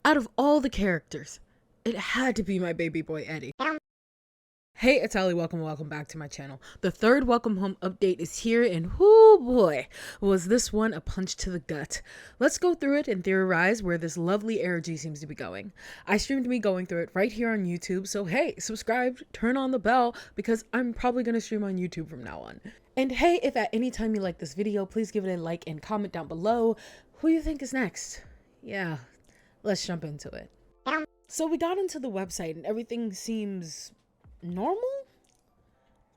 Out of all the characters, it had to be my baby boy Eddie. Hey, it's Allie. Welcome back to my channel. The third Welcome Home update is here, and whoo boy, was this one a punch to the gut. Let's go through it and theorize where this lovely energy seems to be going. I streamed me going through it right here on YouTube, so hey, subscribe, turn on the bell, because I'm probably going to stream on YouTube from now on. And hey, if at any time you like this video, please give it a like and comment down below who you think is next. Yeah, let's jump into it. So we got into the website and everything seems normal?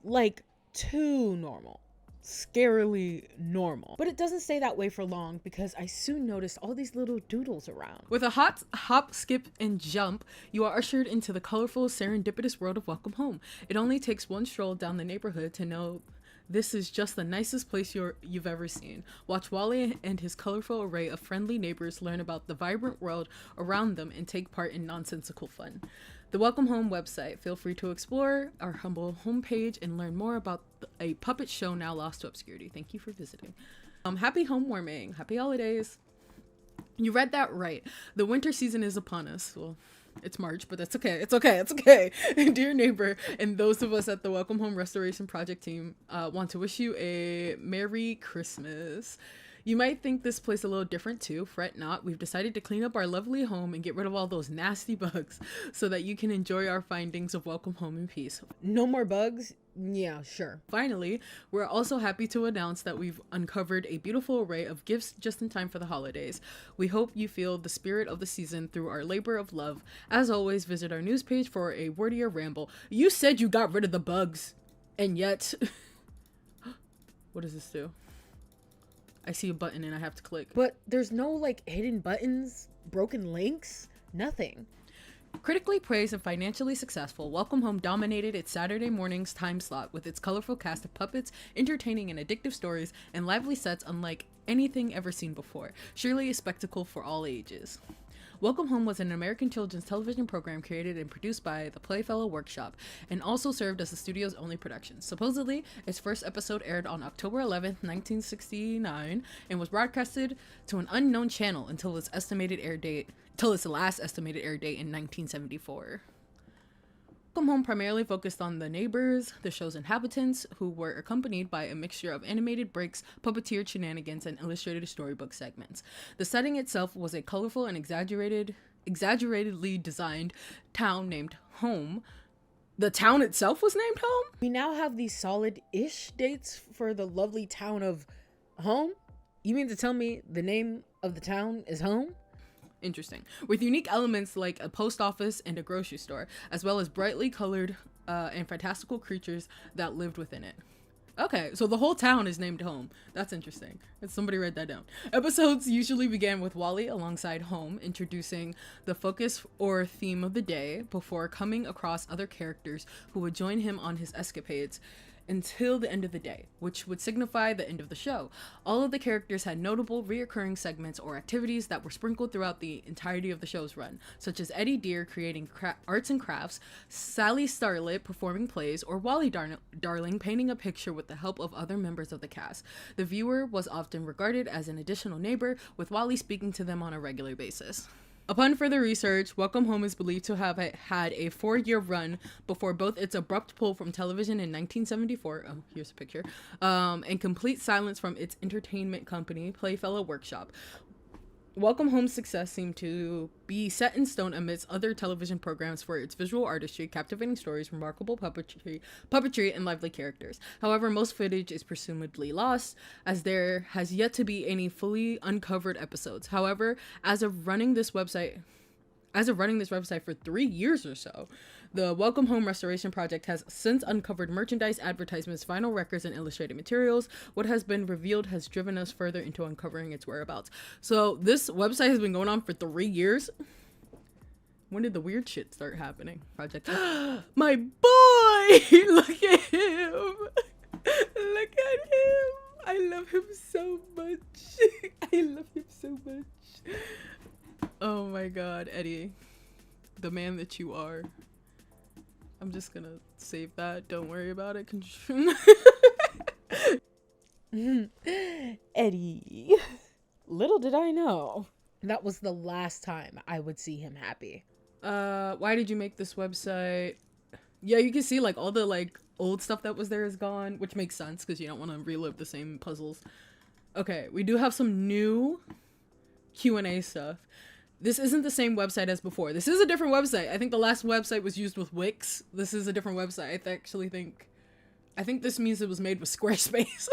Like, too normal. Scarily normal. But it doesn't stay that way for long, because I soon noticed all these little doodles around. With a hot hop, skip, and jump, you are ushered into the colorful, serendipitous world of Welcome Home. It only takes one stroll down the neighborhood to know this is just the nicest place you've ever seen. Watch Wally and his colorful array of friendly neighbors learn about the vibrant world around them and take part in nonsensical fun. The Welcome Home website. Feel free to explore our humble homepage and learn more about a puppet show now lost to obscurity. Thank you for visiting. Happy homewarming. Happy holidays. You read that right. The winter season is upon us. Well, it's March, but that's okay. It's okay. Dear neighbor, and those of us at the Welcome Home Restoration Project team want to wish you a Merry Christmas. You might think this place a little different too. Fret not. We've decided to clean up our lovely home and get rid of all those nasty bugs so that you can enjoy our findings of Welcome Home in peace. No more bugs? Yeah, sure. Finally, we're also happy to announce that we've uncovered a beautiful array of gifts just in time for the holidays. We hope you feel the spirit of the season through our labor of love. As always, visit our news page for a wordier ramble. You said you got rid of the bugs, and yet... What does this do? I see a button and I have to click. But there's no like hidden buttons, broken links, nothing. Critically praised and financially successful, Welcome Home dominated its Saturday morning's time slot with its colorful cast of puppets, entertaining and addictive stories, and lively sets unlike anything ever seen before. Surely a spectacle for all ages. Welcome Home was an American children's television program created and produced by the Playfellow Workshop and also served as the studio's only production. Supposedly, its first episode aired on October 11th, 1969 and was broadcasted to an unknown channel until its last estimated air date in 1974. Welcome Home primarily focused on the neighbors, the show's inhabitants, who were accompanied by a mixture of animated breaks, puppeteered shenanigans, and illustrated storybook segments. The setting itself was a colorful and exaggeratedly designed town named Home. The town itself was named Home? We now have these solid-ish dates for the lovely town of Home? You mean to tell me the name of the town is Home? Interesting. With unique elements like a post office and a grocery store, as well as brightly colored and fantastical creatures that lived within it. Okay, so the whole town is named Home. That's interesting. Somebody write that down. Episodes usually began with Wally alongside Home, introducing the focus or theme of the day before coming across other characters who would join him on his escapades until the end of the day, which would signify the end of the show. All of the characters had notable reoccurring segments or activities that were sprinkled throughout the entirety of the show's run, such as Eddie Deer creating arts and crafts, Sally Starlet performing plays, or Wally Darling painting a picture with the help of other members of the cast. The viewer was often regarded as an additional neighbor, with Wally speaking to them on a regular basis. Upon further research, Welcome Home is believed to have had a 4-year run before both its abrupt pull from television in 1974, oh, here's a picture, and complete silence from its entertainment company, Playfellow Workshop. Welcome Home's success seemed to be set in stone amidst other television programs for its visual artistry, captivating stories, remarkable puppetry, and lively characters. However, most footage is presumably lost, as there has yet to be any fully uncovered episodes. However, as of running this website for 3 years or so, the Welcome Home Restoration Project has since uncovered merchandise, advertisements, vinyl records, and illustrated materials. What has been revealed has driven us further into uncovering its whereabouts. So this website has been going on for 3 years. When did the weird shit start happening? Project. My boy! Look at him! Look at him! I love him so much. I love him so much. Oh my god, Eddie. The man that you are. I'm just gonna save that. Don't worry about it. Eddie. Little did I know. That was the last time I would see him happy. Why did you make this website? Yeah, you can see like all the like old stuff that was there is gone, which makes sense because you don't want to relive the same puzzles. Okay, we do have some new Q&A stuff. This isn't the same website as before. This is a different website. I think the last website was used with Wix. This is a different website. I think this means it was made with Squarespace.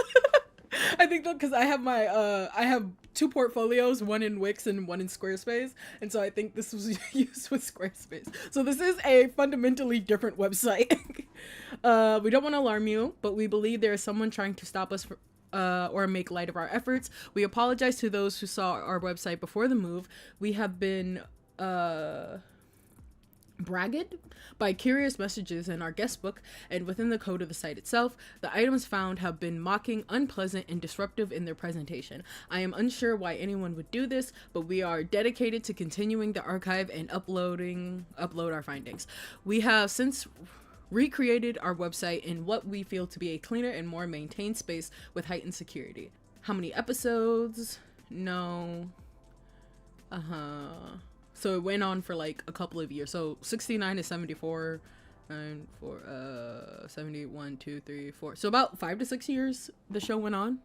I think that because I have two portfolios, one in Wix and one in Squarespace, and so I think this was used with Squarespace. So this is a fundamentally different website. We don't want to alarm you, but we believe there is someone trying to stop us or make light of our efforts. We apologize to those who saw our website before the move. We have been bragged by curious messages in our guest book and within the code of the site itself. The items found have been mocking, unpleasant, and disruptive in their presentation. I am unsure why anyone would do this, but we are dedicated to continuing the archive and upload our findings. We have since recreated our website in what we feel to be a cleaner and more maintained space with heightened security. How many episodes? No. So it went on for like a couple of years. So 69 to 74, and 71, 2, 3, 4. So about 5 to 6 years the show went on.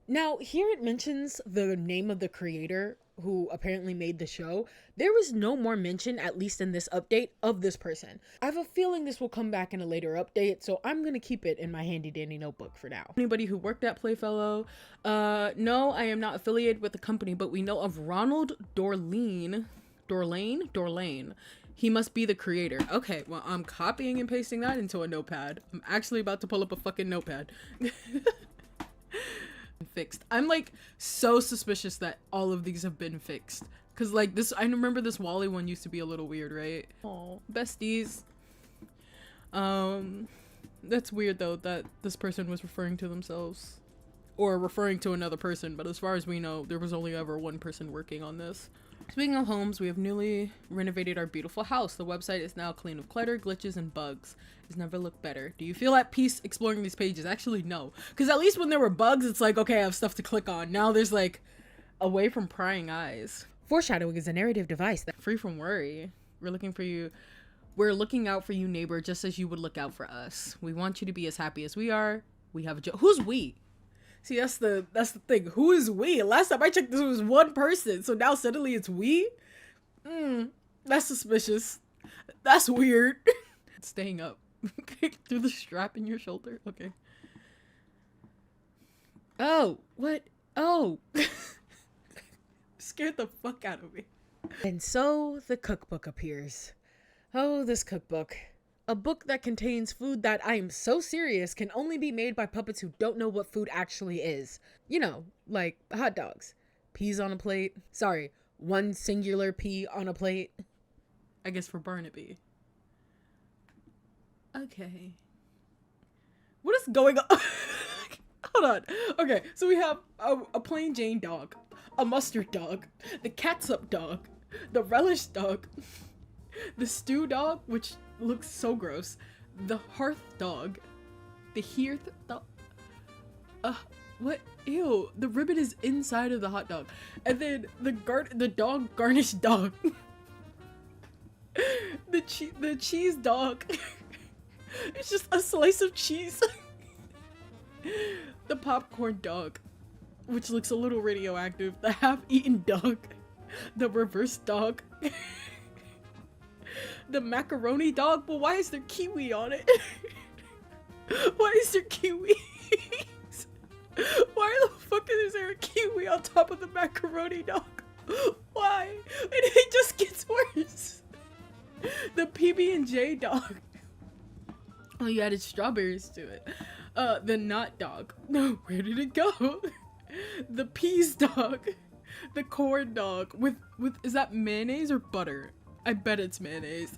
Now here it mentions the name of the creator who apparently made the show. There was no more mention, at least in this update, of this person. I have a feeling this will come back in a later update, so I'm gonna keep it in my handy dandy notebook for now. Anybody who worked at Playfellow? No, I am not affiliated with the company, but we know of Ronald Dorlane. He must be the creator. Okay, well, I'm copying and pasting that into a notepad. I'm actually about to pull up a fucking notepad. Fixed. I'm like so suspicious that all of these have been fixed. Cause like this, I remember this Wally one used to be a little weird, right? Oh, besties. That's weird though that this person was referring to themselves. Or referring to another person, but as far as we know, there was only ever one person working on this. Speaking of homes, we have newly renovated our beautiful house. The website is now clean of clutter, glitches, and bugs. It's never looked better. Do you feel at peace exploring these pages? Actually, no. Because at least when there were bugs, it's like, okay, I have stuff to click on. Now there's like, away from prying eyes. Foreshadowing is a narrative device that free from worry. We're looking for you. We're looking out for you, neighbor, just as you would look out for us. We want you to be as happy as we are. We have a joke. Who's we? See, that's the thing. Who is we? Last time I checked, this was one person. So now suddenly it's we? That's suspicious. That's weird. Staying up. Through the strap in your shoulder? Okay. Oh, what? Oh. Scared the fuck out of me. And so the cookbook appears. Oh, this cookbook. A book that contains food that, I am so serious, can only be made by puppets who don't know what food actually is. You know, like hot dogs. Peas on a plate. Sorry, one singular pea on a plate. I guess for Barnaby. Okay. What is going on? Hold on. Okay, so we have a plain Jane dog, a mustard dog, the catsup dog, the relish dog, the stew dog, which looks so gross, the hearth dog, the hearth dog, what? Ew, the ribbon is inside of the hot dog, and then the dog garnished dog, the cheese dog, it's just a slice of cheese, the popcorn dog, which looks a little radioactive, the half-eaten dog, the reverse dog, the macaroni dog, but why is there kiwi on it? Why is there kiwi? Why the fuck is there a kiwi on top of the macaroni dog? Why? And it just gets worse. The PB&J dog. Oh, you added strawberries to it. The nut dog. No, where did it go? The peas dog. The corn dog. With is that mayonnaise or butter? I bet it's mayonnaise.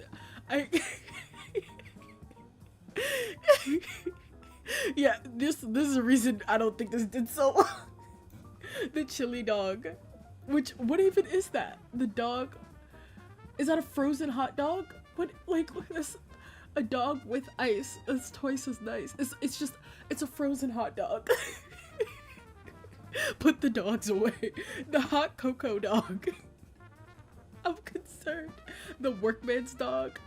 Yeah, this is a reason I don't think this did so well. The chili dog. Which, what even is that? The dog? Is that a frozen hot dog? What, like, look at this. A dog with ice. It's twice as nice. It's a frozen hot dog. Put the dogs away. The hot cocoa dog. I'm concerned. The workman's dog.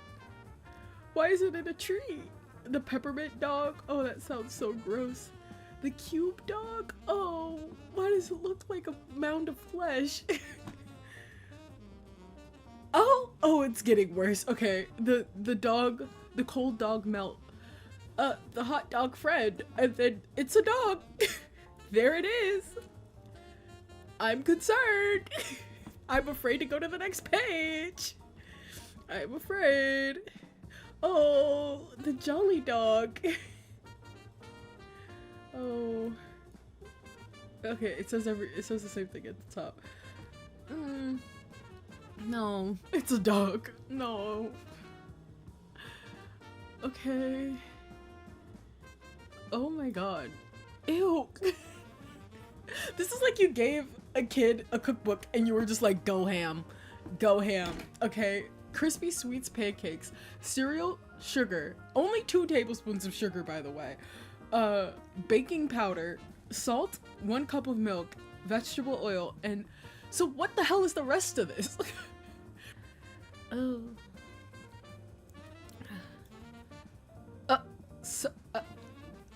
Why is it in a tree? The peppermint dog. Oh, that sounds so gross. The cube dog. Oh, why does it look like a mound of flesh? Oh, it's getting worse. Okay, the dog, the cold dog melt. The hot dog friend, and then it's a dog. There it is. I'm concerned. I'm afraid to go to the next page. I'm afraid. Oh, the jolly dog. Oh. Okay, it says the same thing at the top. No, it's a dog. No. Okay. Oh my god. Ew. This is like you gave a kid a cookbook and you were just like, go ham. Go ham. Okay. Crispy Sweets pancakes. Cereal, sugar. Only 2 tablespoons of sugar, by the way. Baking powder. Salt, 1 cup of milk. Vegetable oil. And so what the hell is the rest of this? Oh.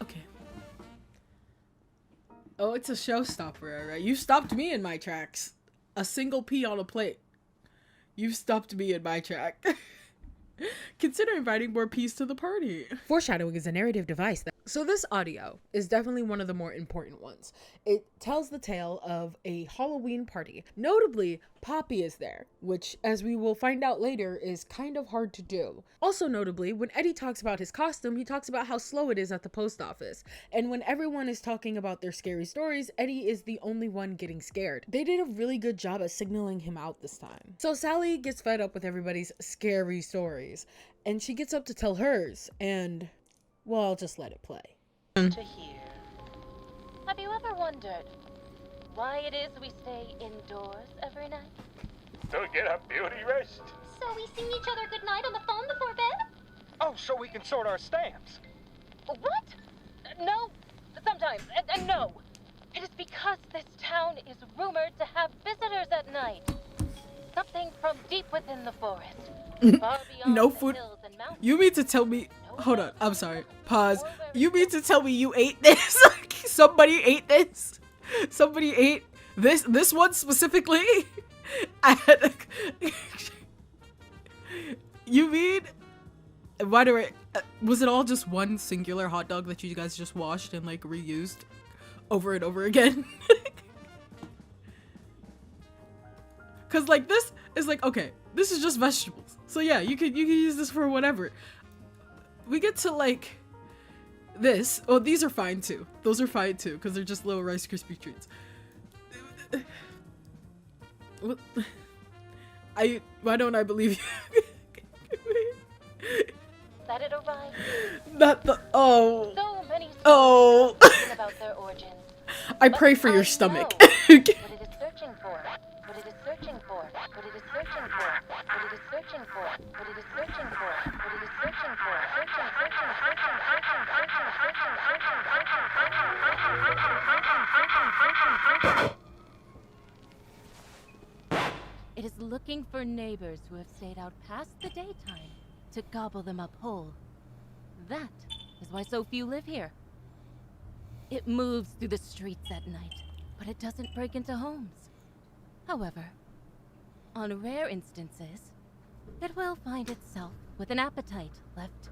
Okay. Oh, it's a showstopper, alright? You stopped me in my tracks. A single pea on a plate. You've stopped me in my track. Consider inviting more peas to the party. Foreshadowing is a narrative device. So this audio is definitely one of the more important ones. It tells the tale of a Halloween party. Notably, Poppy is there, which, as we will find out later, is kind of hard to do. Also notably, when Eddie talks about his costume, he talks about how slow it is at the post office. And when everyone is talking about their scary stories, Eddie is the only one getting scared. They did a really good job at signaling him out this time. So Sally gets fed up with everybody's scary stories, and she gets up to tell hers, and, well, I'll just let it play. To hear. Have you ever wondered why it is we stay indoors every night? To get a beauty rest. So we sing each other goodnight on the phone before bed? Oh, so we can sort our stamps. What? No. Sometimes. And no. It is because this town is rumored to have visitors at night. Something from deep within the forest. Far beyond No the food. hills and mountains. You mean to tell me... Hold on, I'm sorry. Pause. You mean to tell me you ate this? Somebody ate this? Somebody ate this one specifically? You mean... Why do I... was it all just one singular hot dog that you guys just washed and, like, reused over and over again? Because, like, this is like, okay, this is just vegetables. So, yeah, you can use this for whatever. We get to, like, this. Oh, these are fine, too. Those are fine, too, because they're just little Rice Krispie treats. Why don't I believe you? That it arrived. Not the... Oh. So many Oh. stories about their origins. I pray for your stomach. What it is searching for. What it is searching for. What it is searching for. What it is searching for. What it is searching for. What it is searching for. It is looking for neighbors who have stayed out past the daytime to gobble them up whole. That is why so few live here. It moves through the streets at night, but it doesn't break into homes. However, on rare instances, it will find itself with an appetite left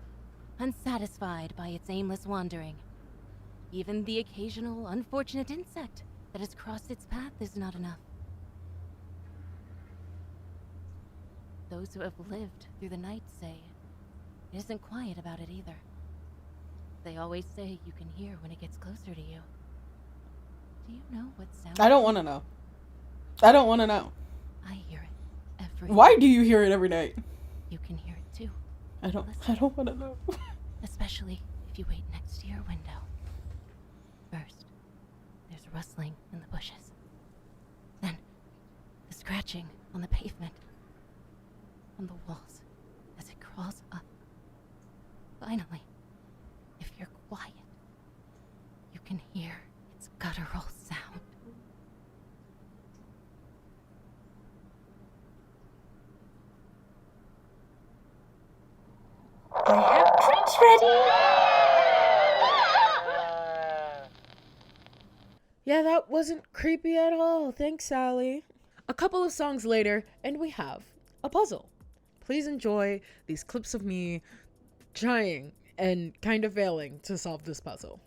unsatisfied by its aimless wandering. Even the occasional unfortunate insect that has crossed its path is not enough. Those who have lived through the night say it isn't quiet about it either. They always say you can hear when it gets closer to you. Do you know what sound? I don't want to know. I don't want to know. I hear it every Why do you hear it every night? You can hear it too. I don't want to know. Especially if you wait next to your window. First, there's rustling in the bushes. Then, the scratching on the pavement. On the walls as it crawls up. Finally, if you're quiet, you can hear its guttural sound. ready? Yeah, that wasn't creepy at all. Thanks, Sally. A couple of songs later, and we have a puzzle. Please enjoy these clips of me trying and kind of failing to solve this puzzle.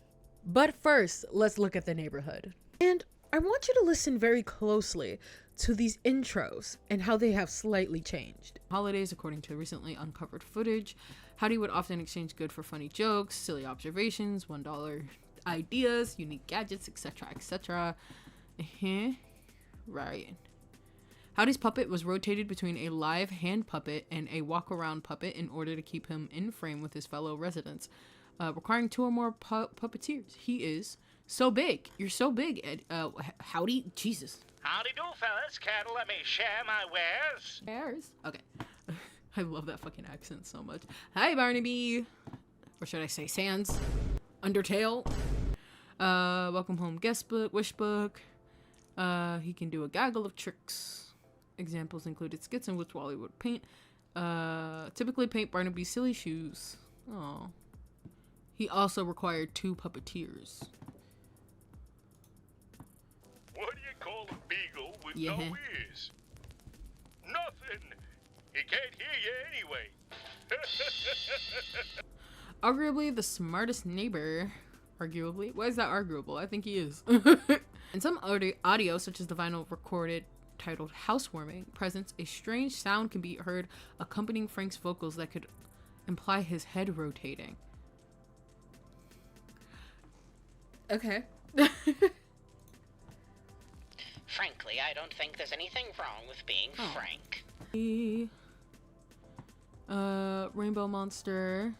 But first, let's look at the neighborhood. And I want you to listen very closely to these intros and how they have slightly changed. Holidays, according to recently uncovered footage, Howdy would often exchange good for funny jokes, silly observations, $1 ideas, unique gadgets, etc., etc. Right. Howdy's puppet was rotated between a live hand puppet and a walk-around puppet in order to keep him in frame with his fellow residents, requiring 2 or more puppeteers. He is so big. You're so big, Ed. Howdy? Jesus. Howdy do, fellas. Care to let me share my wares? Wares? Okay. I love that fucking accent so much. Hi, Barnaby. Or should I say Sans? Undertale. Welcome home guest book, wish book. He can do a gaggle of tricks. Examples included skits in which Wally would paint. Typically paint Barnaby's silly shoes. Oh. He also required 2 puppeteers. What do you call a beagle with Yeah. no ears? Nothing. He can't hear you anyway. Arguably the smartest neighbor. Arguably? Why is that arguable? I think he is. In some audio, such as the vinyl recorded titled Housewarming, presents a strange sound can be heard accompanying Frank's vocals that could imply his head rotating. Okay. Frankly, I don't think there's anything wrong with being frank. Rainbow Monster.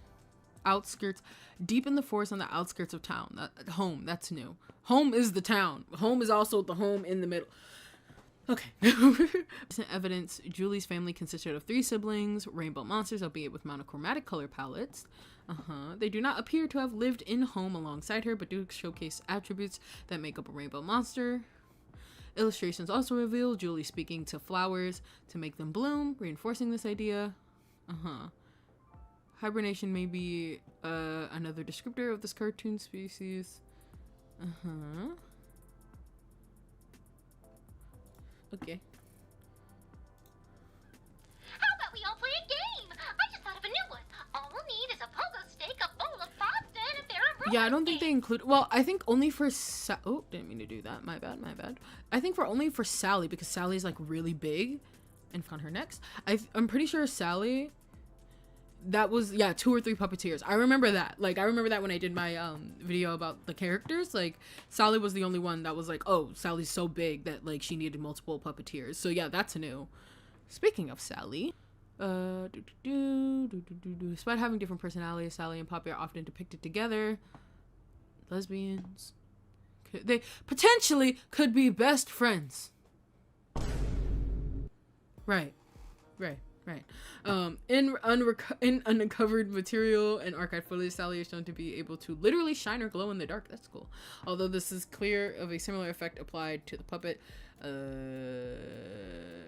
Outskirts. Deep in the forest on the outskirts of town. Home. That's new. Home is the town. Home is also the home in the middle. Okay. Recent evidence. Julie's family consisted of 3 siblings. Rainbow monsters, albeit with monochromatic color palettes. They do not appear to have lived in home alongside her, but do showcase attributes that make up a rainbow monster. Illustrations also reveal Julie speaking to flowers to make them bloom, reinforcing this idea. Hibernation may be another descriptor of this cartoon species. Okay. How about we all play a game? I just thought of a new one. All we'll need is a pogo stick, a bowl of pasta, and a pair of roller Yeah, I don't think they skates. include. Well, I think only for oh, didn't mean to do that. My bad. I think only for Sally, because Sally's like really big, and found her next. I'm pretty sure Sally. That was 2 or 3 puppeteers. I remember that. Like I remember that when I did my video about the characters. Like Sally was the only one that was like, oh, Sally's so big that like she needed multiple puppeteers. So yeah, that's new. Speaking of Sally, despite having different personalities, Sally and Poppy are often depicted together. Lesbians. They potentially could be best friends. Right. In uncovered material and archived footage, Sally is shown to be able to literally shine or glow in the dark. That's cool. Although this is clear of a similar effect applied to the puppet.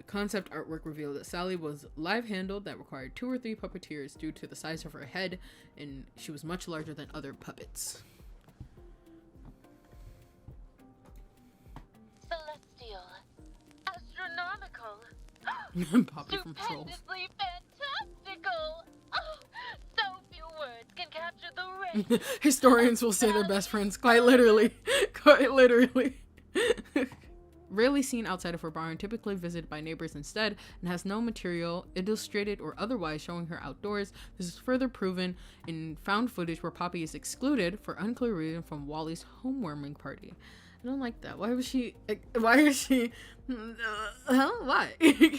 Concept artwork revealed that Sally was live-handled that required 2 or 3 puppeteers due to the size of her head, and she was much larger than other puppets. Celestial. Astronomical. Poppy from Trolls. Stupendously fantastical. Oh, so few words can capture the range. Historians will say they're best friends, quite literally. Quite literally. Rarely seen outside of her barn, typically visited by neighbors instead, and has no material, illustrated or otherwise, showing her outdoors. This is further proven in found footage where Poppy is excluded for unclear reason from Wally's homewarming party. I don't like that. Why is she why?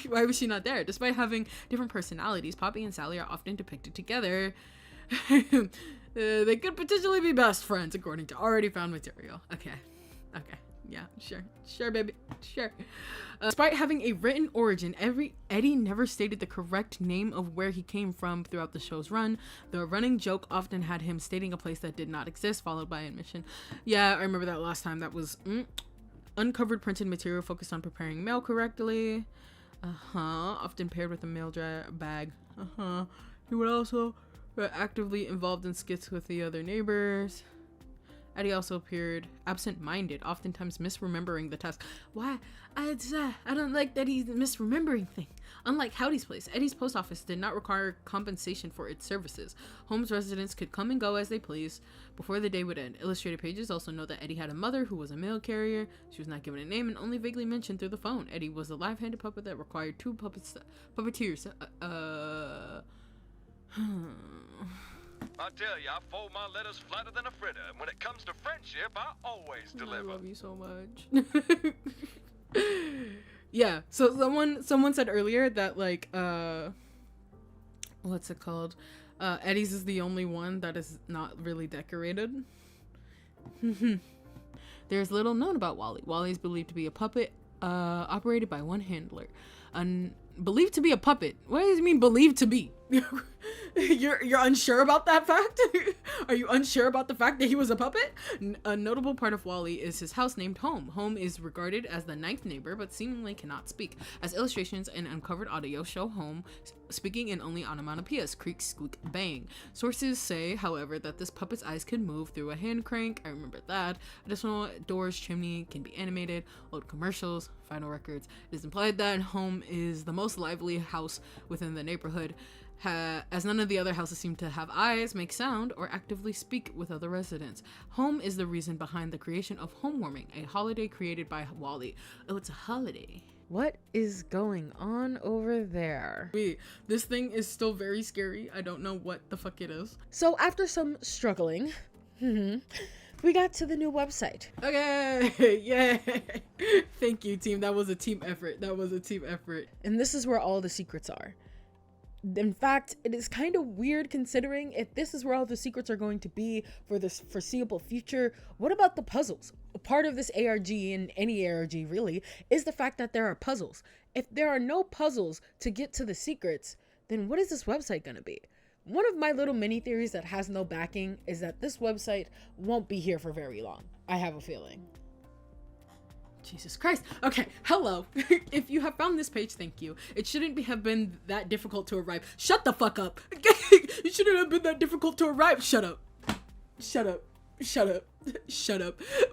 Why was she not there? Despite having different personalities, Poppy and Sally are often depicted together. They could potentially be best friends according to already found material. Okay. Yeah, sure, baby, sure. Despite having a written origin, Eddie never stated the correct name of where he came from throughout the show's run. The running joke often had him stating a place that did not exist, followed by admission. Yeah, I remember that last time. That was uncovered printed material focused on preparing mail correctly. Often paired with a mail bag. He would also But actively involved in skits with the other neighbors. Eddie also appeared absent-minded, oftentimes misremembering the task. Why? I don't like that he's misremembering thing. Unlike Howdy's place, Eddie's post office did not require compensation for its services. Home's residents could come and go as they pleased before the day would end. Illustrated pages also note that Eddie had a mother who was a mail carrier. She was not given a name and only vaguely mentioned through the phone. Eddie was a live-handed puppet that required two puppeteers. I tell you, I fold my letters flatter than a fritter, and when it comes to friendship, I always deliver. I love you so much. Yeah, so someone said earlier that, like, what's it called? Eddie's is the only one that is not really decorated. There's little known about Wally. Wally is believed to be a puppet operated by one handler. Believed to be a puppet? What does it mean believed to be? You're unsure about that fact? Are you unsure about the fact that he was a puppet? A notable part of Wally is his house named Home. Home is regarded as the ninth neighbor, but seemingly cannot speak, as illustrations and uncovered audio show Home speaking in only onomatopoeias: creak, squeak, bang. Sources say, however, that this puppet's eyes can move through a hand crank. I remember that. Additional doors, chimney can be animated, old commercials, final records. It is implied that Home is the most lively house within the neighborhood, as none of the other houses seem to have eyes, make sound, or actively speak with other residents. Home is the reason behind the creation of Homewarming, a holiday created by Wally. Oh, it's a holiday. What is going on over there? Wait, this thing is still very scary. I don't know what the fuck it is. So after some struggling, we got to the new website. Okay, yay. Thank you, team. That was a team effort. And this is where all the secrets are. In fact, it is kind of weird considering if this is where all the secrets are going to be for this foreseeable future. What about the puzzles? Part of this ARG, and any ARG really, is the fact that there are puzzles. If there are no puzzles to get to the secrets, then what is this website going to be? One of my little mini theories that has no backing is that this website won't be here for very long. I have a feeling. Jesus Christ. Okay, hello. If you have found this page, thank you. It shouldn't have been that difficult to arrive. Shut the fuck up. It shouldn't have been that difficult to arrive. Shut up.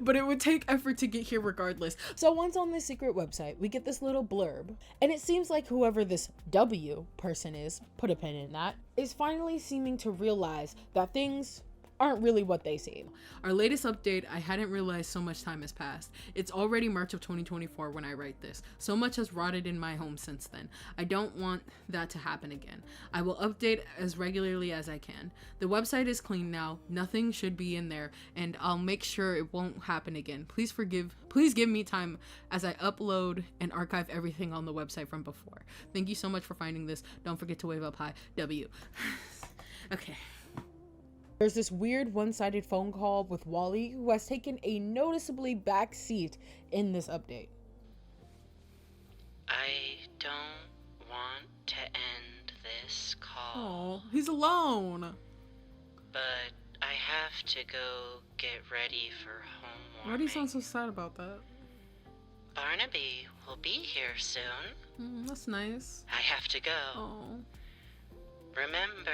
But it would take effort to get here regardless. So once on this secret website, we get this little blurb, and it seems like whoever this W person is, put a pin in that, is finally seeming to realize that things aren't really what they seem. Our latest update, I hadn't realized so much time has passed. It's already March of 2024 when I write this. So much has rotted in my home since then. I don't want that to happen again. I will update as regularly as I can. The website is clean now. Nothing should be in there, and I'll make sure it won't happen again. Please give me time as I upload and archive everything on the website from before. Thank you so much for finding this. Don't forget to wave up high. W. Okay. There's this weird one-sided phone call with Wally, who has taken a noticeably back seat in this update. I don't want to end this call. Oh, he's alone. But I have to go get ready for homewarming. Why do you sound so sad about that? Barnaby will be here soon. That's nice. I have to go. Oh. Remember,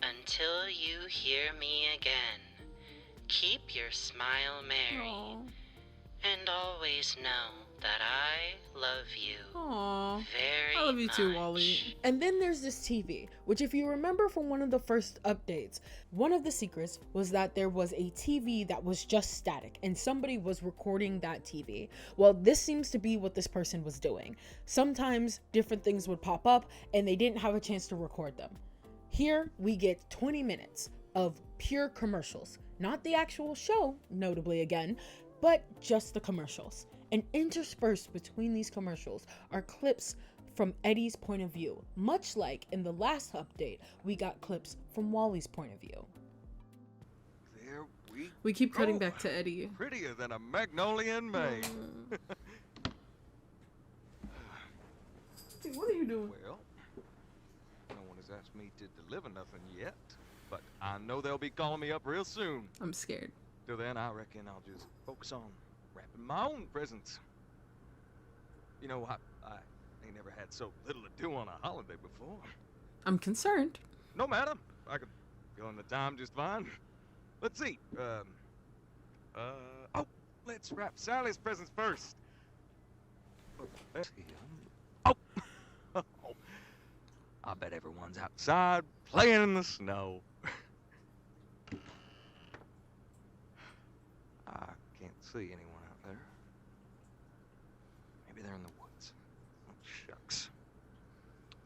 until you hear me again, keep your smile merry. Aww. And always know that I love you. Aww. Very I love you too, much. Wally. And then there's this TV, which if you remember from one of the first updates, one of the secrets was that there was a TV that was just static and somebody was recording that TV. Well, this seems to be what this person was doing. Sometimes different things would pop up and they didn't have a chance to record them. Here we get 20 minutes of pure commercials, not the actual show, notably again, but just the commercials. And interspersed between these commercials are clips from Eddie's point of view, much like in the last update, we got clips from Wally's point of view. There We keep cutting back to Eddie. Prettier than a magnolia in May. Hey, what are you doing? Well, no one has asked me to deliver nothing yet, but I know they'll be calling me up real soon. I'm scared. Till then, I reckon I'll just focus on wrapping my own presents. You know, I ain't never had so little to do on a holiday before. I'm concerned. No matter. I could fill in the time just fine. Let's see. Oh, let's wrap Sally's presents first. Let's see. Oh, I bet everyone's outside playing in the snow. I can't see anyone out there. Maybe they're in the woods. Oh, shucks.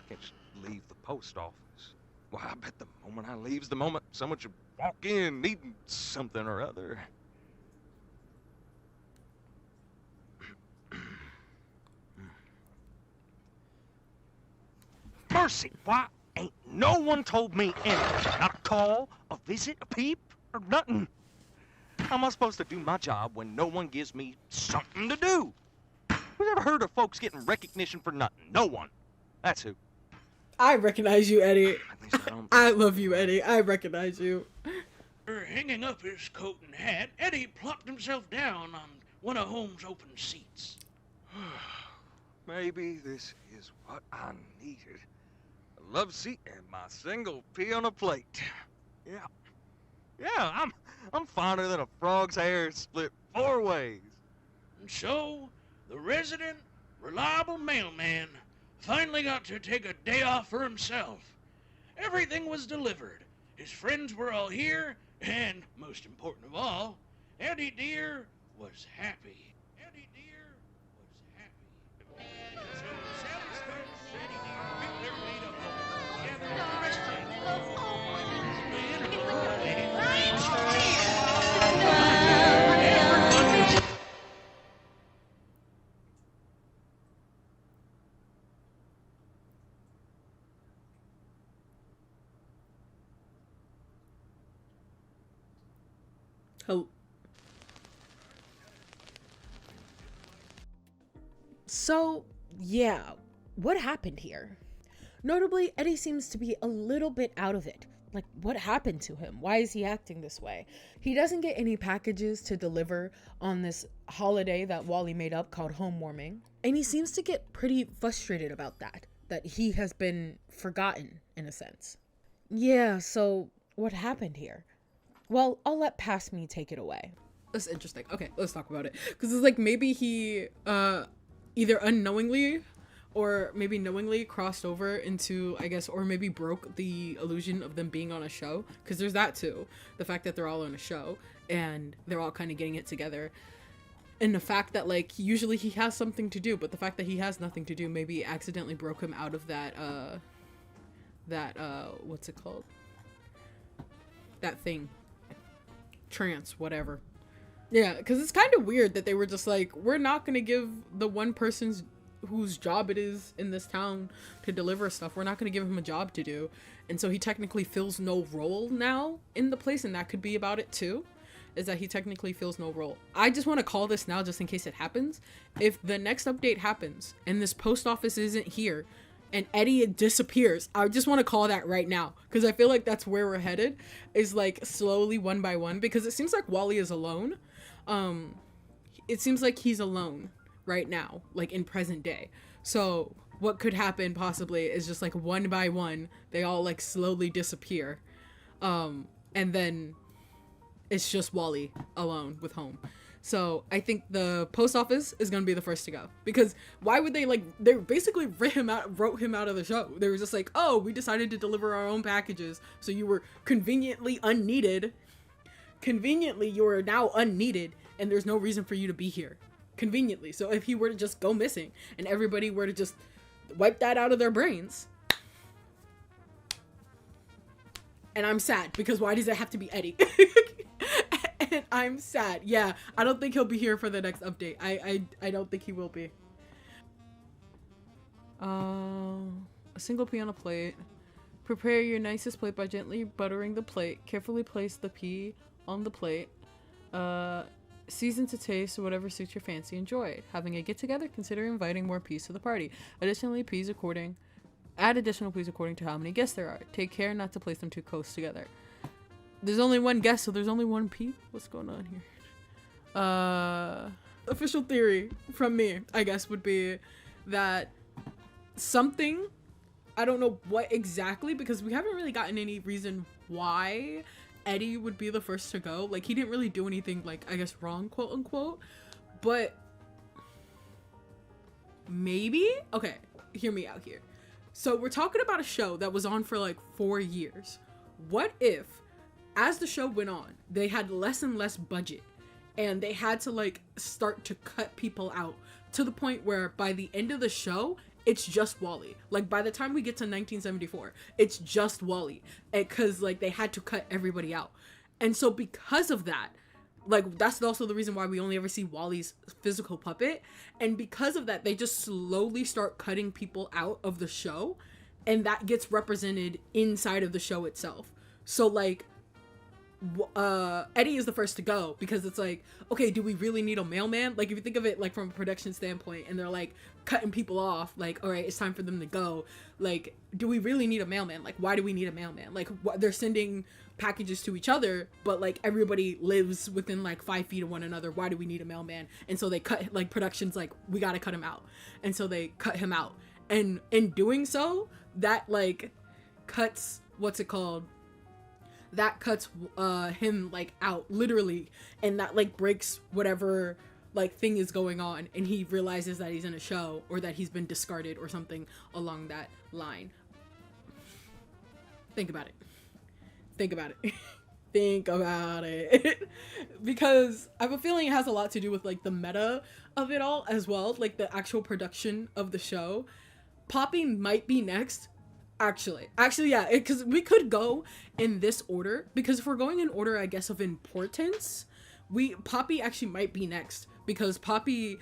Can't just leave the post office. Why, I bet the moment I leave's the moment someone should walk in needing something or other. Mercy, why ain't no one told me anything? Not a call, a visit, a peep, or nothing. How am I supposed to do my job when no one gives me something to do? Who's ever heard of folks getting recognition for nothing? No one. That's who. I recognize you, Eddie. At least I don't. I love you, Eddie. I recognize you. Hanging up his coat and hat, Eddie plopped himself down on one of Holmes' open seats. Maybe this is what I needed. A love seat and my single pea on a plate. Yeah, I'm finer than a frog's hair split 4 ways. And so, the resident, reliable mailman finally got to take a day off for himself. Everything was delivered. His friends were all here, and, most important of all, Eddie Dear was happy. Eddie Dear was happy. So Sally's folks, Eddie Dear, picked their feet up together to rest Oh. So, yeah, what happened here? Notably, Eddie seems to be a little bit out of it. Like, what happened to him? Why is he acting this way? He doesn't get any packages to deliver on this holiday that Wally made up called home warming. And he seems to get pretty frustrated about that he has been forgotten, in a sense. Yeah, so what happened here? Well, I'll let past me take it away. That's interesting. Okay, let's talk about it. Because it's like maybe he either unknowingly or maybe knowingly crossed over into, I guess, or maybe broke the illusion of them being on a show. Because there's that too. The fact that they're all on a show and they're all kind of getting it together. And the fact that, like, usually he has something to do, but the fact that he has nothing to do maybe accidentally broke him out of that, what's it called? That thing. Trance, whatever. Yeah, because it's kind of weird that they were just like, we're not going to give the one person's whose job it is in this town to deliver stuff, we're not going to give him a job to do. And so he technically fills no role now in the place, and that could be about it too, is that he technically fills no role. I just want to call this now just in case it happens. If the next update happens and this post office isn't here and Eddie disappears, I just want to call that right now, because I feel like that's where we're headed, is like slowly one by one, because it seems like Wally is alone. It seems like he's alone right now, like in present day. So what could happen possibly is just like one by one, they all like slowly disappear. And then it's just Wally alone with home. So I think the post office is going to be the first to go, because why would they, like, they basically wrote him out of the show. They were just like, oh, we decided to deliver our own packages. So you were conveniently unneeded. Conveniently, you are now unneeded and there's no reason for you to be here. Conveniently. So if he were to just go missing and everybody were to just wipe that out of their brains. And I'm sad, because why does it have to be Eddie? And I'm sad. Yeah, I don't think he'll be here for the next update. I don't think he will be. A single pea on a plate. Prepare your nicest plate by gently buttering the plate. Carefully place the pea on the plate. Season to taste, whatever suits your fancy. Enjoy. Having a get-together, consider inviting more peas to the party. Add additional peas according to how many guests there are. Take care not to place them too close together. There's only one guest, so there's only one pea? What's going on here? Official theory from me, I guess, would be that something I don't know what exactly, because we haven't really gotten any reason why Eddie would be the first to go. Like, he didn't really do anything, like, I guess, wrong, quote unquote. But maybe? Okay, hear me out here. So we're talking about a show that was on for like 4 years. What if, as the show went on, they had less and less budget and they had to like start to cut people out to the point where by the end of the show, it's just Wally. Like, by the time we get to 1974, it's just Wally, because like they had to cut everybody out. And so because of that, like, that's also the reason why we only ever see Wally's physical puppet. And because of that, they just slowly start cutting people out of the show, and that gets represented inside of the show itself. So like, Eddie is the first to go, because it's like, okay, do we really need a mailman? Like, if you think of it like from a production standpoint, and they're like cutting people off, like, all right, it's time for them to go. Like, do we really need a mailman? Like, why do we need a mailman? Like, they're sending packages to each other, but like everybody lives within like 5 feet of one another. Why do we need a mailman? And so they cut, like, production's like, we gotta cut him out, and so they cut him out. And in doing so, that like cuts, what's it called, that cuts him like out, literally, and that like breaks whatever like thing is going on, and he realizes that he's in a show, or that he's been discarded or something along that line. Think about it. Think about it. Think about it. Because I have a feeling it has a lot to do with like the meta of it all as well, like the actual production of the show. Poppy might be next. Actually, yeah, because we could go in this order, because if we're going in order, I guess, of importance, Poppy actually might be next, because Poppy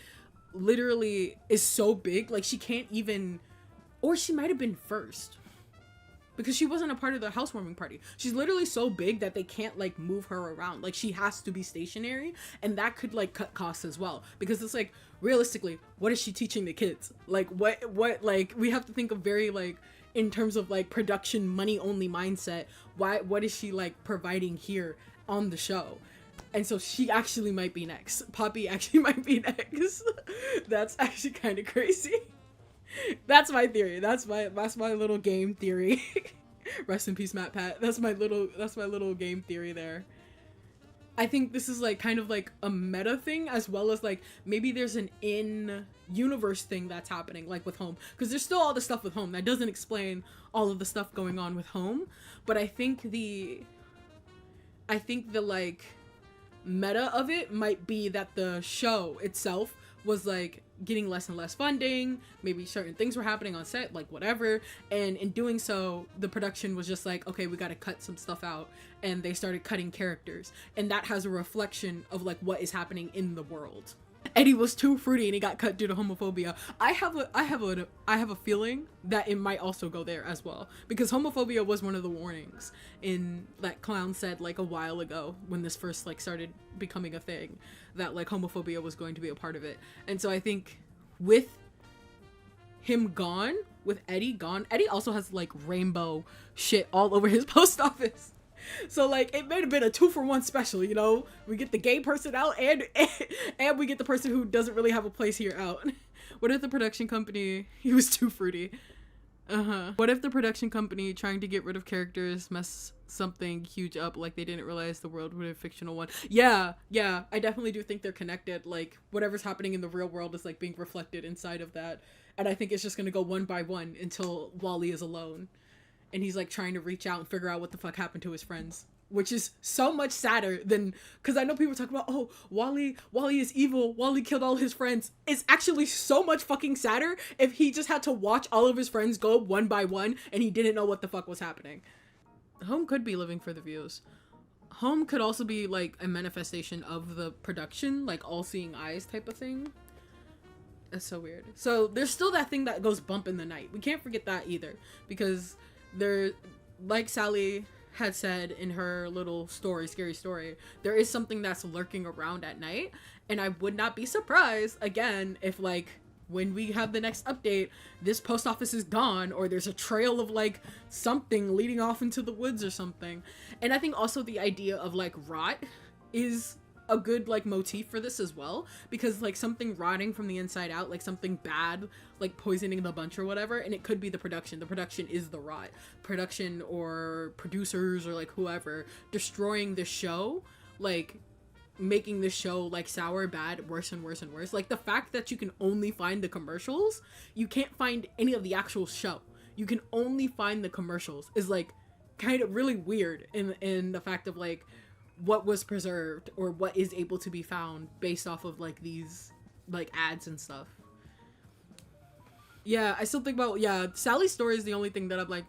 literally is so big, like, she can't even, or she might have been first, because she wasn't a part of the housewarming party. She's literally so big that they can't like move her around. Like, she has to be stationary, and that could like cut costs as well, because it's like, realistically, what is she teaching the kids? Like, what like, we have to think of very like, in terms of like production money only mindset, what is she like providing here on the show? And so she actually might be next. Poppy actually might be next. That's actually kind of crazy. That's my theory. That's my little game theory. Rest in peace, Matt Pat. That's my little game theory there. I think this is like kind of like a meta thing, as well as like maybe there's an in-universe thing that's happening, like with Home, because there's still all the stuff with Home that doesn't explain all of the stuff going on with Home. But I think the like meta of it might be that the show itself was like getting less and less funding, maybe certain things were happening on set, like whatever, and in doing so, the production was just like, okay, we gotta cut some stuff out, and they started cutting characters, and that has a reflection of like what is happening in the world. Eddie was too fruity and he got cut due to homophobia. I have a feeling that it might also go there as well, because homophobia was one of the warnings in that Clown said like a while ago when this first like started becoming a thing, that like homophobia was going to be a part of it. And so I think with him gone, with Eddie gone, Eddie also has like rainbow shit all over his post office. So like, it may have been a 2-for-1 special, you know? We get the gay person out, and we get the person who doesn't really have a place here out. What if the production company, he was too fruity. What if the production company, trying to get rid of characters, mess something huge up, like they didn't realize the world would have a fictional one? Yeah, I definitely do think they're connected. Like, whatever's happening in the real world is like being reflected inside of that. And I think it's just gonna go one by one until Wally is alone. And he's like trying to reach out and figure out what the fuck happened to his friends, which is so much sadder than, because I know people talk about, oh, Wally is evil, Wally killed all his friends. It's actually so much fucking sadder if he just had to watch all of his friends go one by one and he didn't know what the fuck was happening. Home could be living for the views. Home could also be like a manifestation of the production, like all-seeing eyes type of thing. That's so weird. So there's still that thing that goes bump in the night. We can't forget that either, because there, like Sally had said in her little story, scary story, there is something that's lurking around at night, and I would not be surprised again if like when we have the next update, this post office is gone, or there's a trail of like something leading off into the woods or something. And I think also the idea of like rot is a good like motif for this as well, because like something rotting from the inside out, like something bad, like poisoning the bunch or whatever, and it could be the production is the rot, production or producers or like whoever destroying the show, like making the show like sour, bad, worse and worse and worse. Like the fact that you can only find the commercials, you can't find any of the actual show, you can only find the commercials, is like kind of really weird in the fact of like what was preserved or what is able to be found based off of like these like ads and stuff. Yeah, I still think about, yeah, Sally's story is the only thing that I'm like,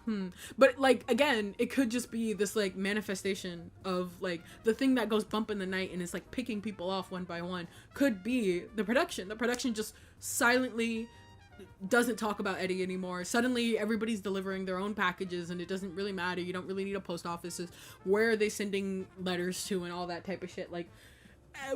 but like again, it could just be this like manifestation of like the thing that goes bump in the night and is like picking people off one by one, could be the production just silently doesn't talk about Eddie anymore. Suddenly everybody's delivering their own packages and it doesn't really matter. You don't really need a post office. Where are they sending letters to and all that type of shit. Like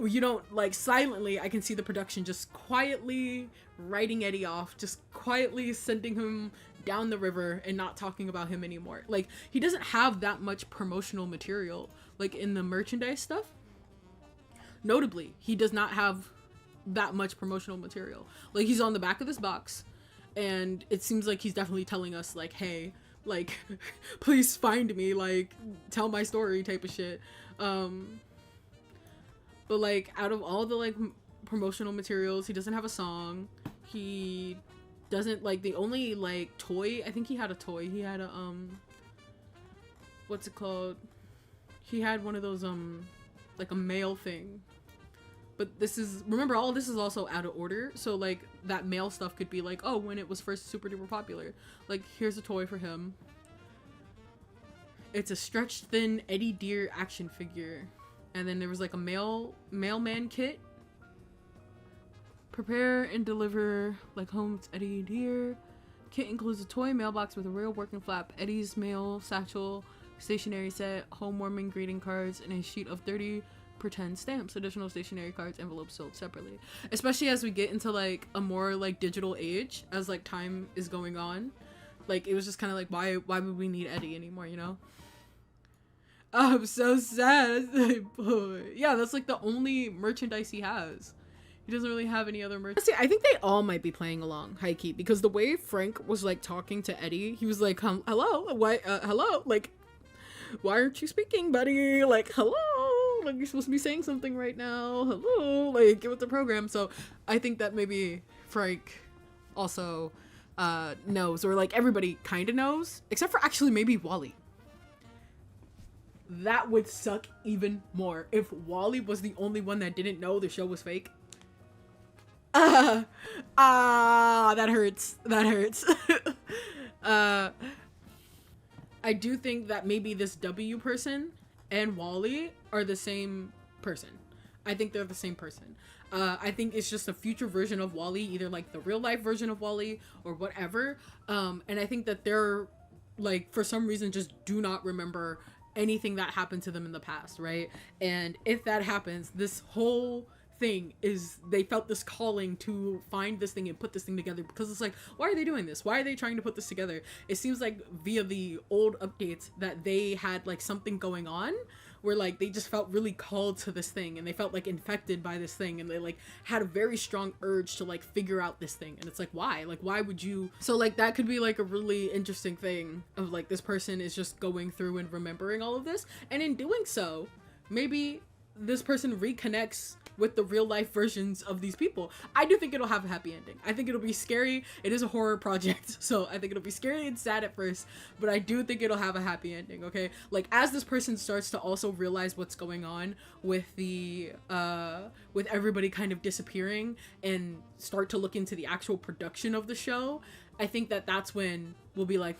you don't like, silently I can see the production just quietly writing Eddie off, just quietly sending him down the river and not talking about him anymore. Like he doesn't have that much promotional material like in the merchandise stuff. Notably, he does not have that much promotional material. Like he's on the back of this box and it seems like he's definitely telling us like, hey, like please find me, like tell my story type of shit. But like out of all the like promotional materials, he doesn't have a song. He doesn't like, the only like toy, I think he had a toy, he had a what's it called, he had one of those like a mail thing. But this is, remember, all of this is also out of order. So like that male stuff could be like, oh, when it was first super duper popular. Like here's a toy for him. It's a stretched thin Eddie Deer action figure. And then there was like a mailman kit. Prepare and deliver like home to Eddie Deer. Kit includes a toy mailbox with a real working flap, Eddie's mail satchel, stationery set, home warming greeting cards, and a sheet of 30 pretend stamps. Additional stationery cards, envelopes sold separately. Especially as we get into like a more like digital age, as like time is going on, like it was just kind of like, why would we need Eddie anymore, you know? I'm so sad. Yeah, that's like the only merchandise he has. He doesn't really have any other merch. I think they all might be playing along high key, because the way Frank was like talking to Eddie, he was like, hello, why hello, like why aren't you speaking, buddy? Like, hello, like you're supposed to be saying something right now. Hello, like get with the program. So I think that maybe Frank also knows, or like everybody kind of knows, except for actually maybe Wally. That would suck even more if Wally was the only one that didn't know the show was fake. That hurts. That hurts. I do think that maybe this W person and Wally are the same person. I think they're the same person. I think it's just a future version of Wally, either like the real life version of Wally or whatever. And I think that they're like, for some reason, just do not remember anything that happened to them in the past, right? And if that happens, this whole thing is, they felt this calling to find this thing and put this thing together, because it's like, why are they doing this? Why are they trying to put this together? It seems like via the old updates that they had like something going on where like they just felt really called to this thing, and they felt like infected by this thing, and they like had a very strong urge to like figure out this thing. And it's like, why would you? So like that could be like a really interesting thing of like, this person is just going through and remembering all of this, and in doing so, maybe this person reconnects with the real life versions of these people. I do think it'll have a happy ending. I think it'll be scary. It is a horror project, so I think it'll be scary and sad at first, but I do think it'll have a happy ending, okay? Like, as this person starts to also realize what's going on with the with everybody kind of disappearing, and start to look into the actual production of the show, I think that that's when we'll be like,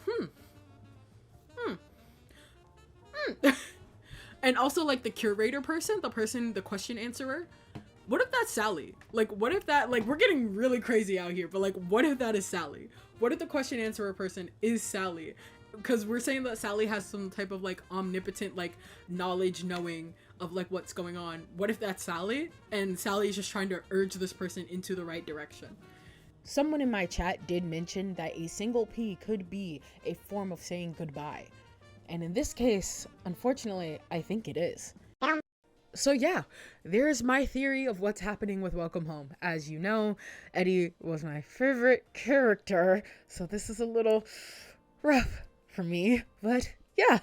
And also, like, the curator person, the question answerer, what if that's Sally? Like, what if that, like, we're getting really crazy out here, but like, what if that is Sally? What if the question answerer person is Sally? Because we're saying that Sally has some type of like omnipotent like knowledge, knowing of like what's going on. What if that's Sally, and Sally is just trying to urge this person into the right direction? Someone in my chat did mention that a single P could be a form of saying goodbye. And in this case, unfortunately, I think it is. So yeah, there's my theory of what's happening with Welcome Home. As you know, Eddie was my favorite character, so this is a little rough for me. But yeah,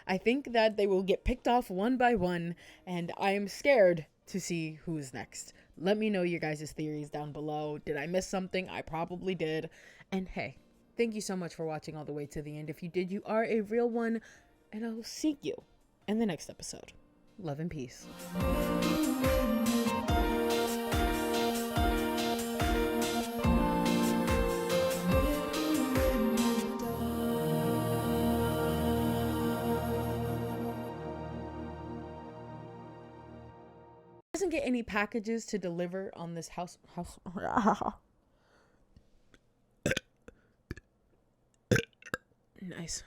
I think that they will get picked off one by one, and I am scared to see who is next. Let me know your guys' theories down below. Did I miss something? I probably did. And hey, thank you so much for watching all the way to the end. If you did, you are a real one, and I will see you in the next episode. Love and peace. Doesn't get any packages to deliver on this house. Nice.